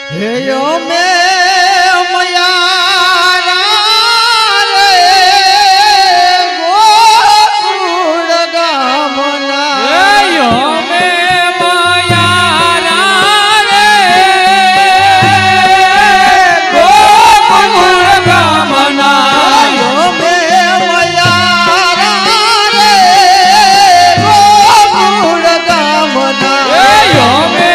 હે યો મે મયા રે ગોકુળ ગામના હે યો મે મયા રે ગોકુળ ગામના યો મે મયા રે ગોકુળ ગામના હે યો મે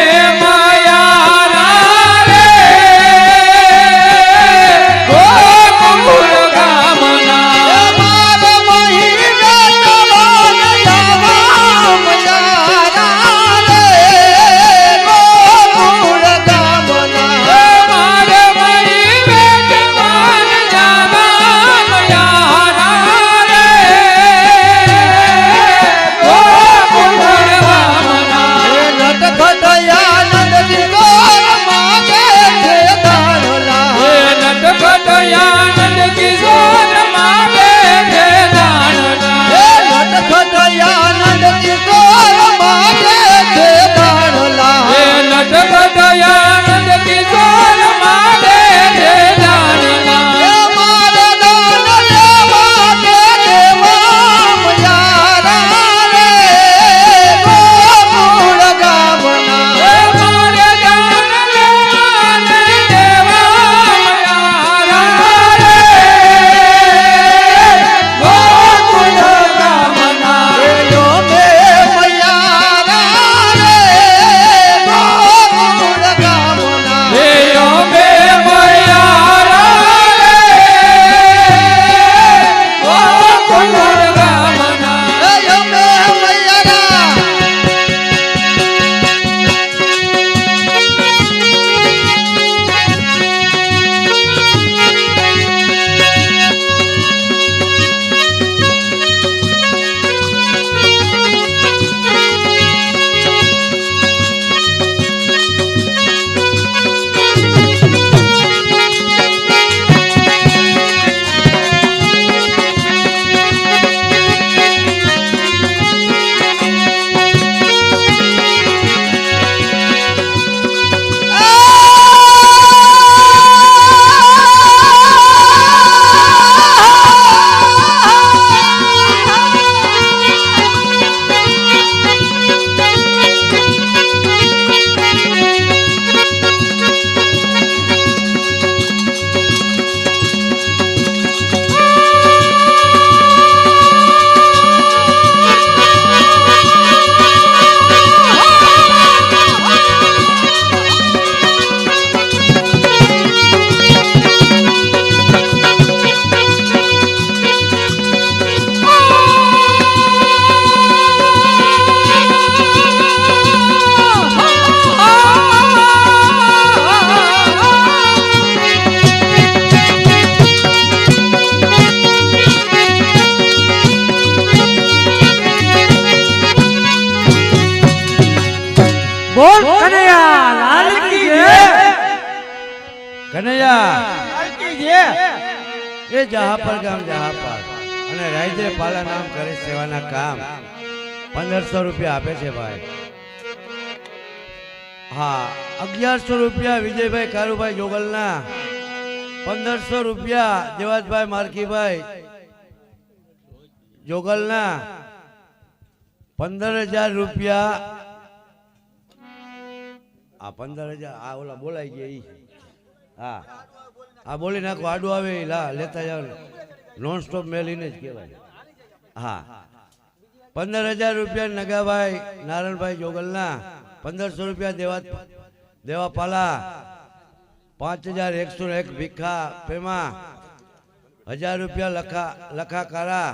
બોલ કનૈયા લાલ કી જય કનૈયા લાલ કી જય એ જહાપર ગામ જહાપર અને રાજ્ય પાલા નામ કરે સેવાના કામ 1500 રૂપિયા આપે છે ભાઈ હા 1100 રૂપિયા વિજયભાઈ કારુભાઈ જોગલના 1500 રૂપિયા દેવાજભાઈ મારકીભાઈ જોગલના 15000 રૂપિયા આ 15000 આ ઓલા બોલાઈ ગયા ઈ હા આ બોલી નાખો આડું આવે લા લેતા જાવ નોન સ્ટોપ મેલીને જ કહેવાય હા 15000 રૂપિયા નગાભાઈ નારાયણભાઈ જોગલના 1500 રૂપિયા દેવાપાલા 5101 ભીખા પેમા 1000 રૂપિયા લખાકારા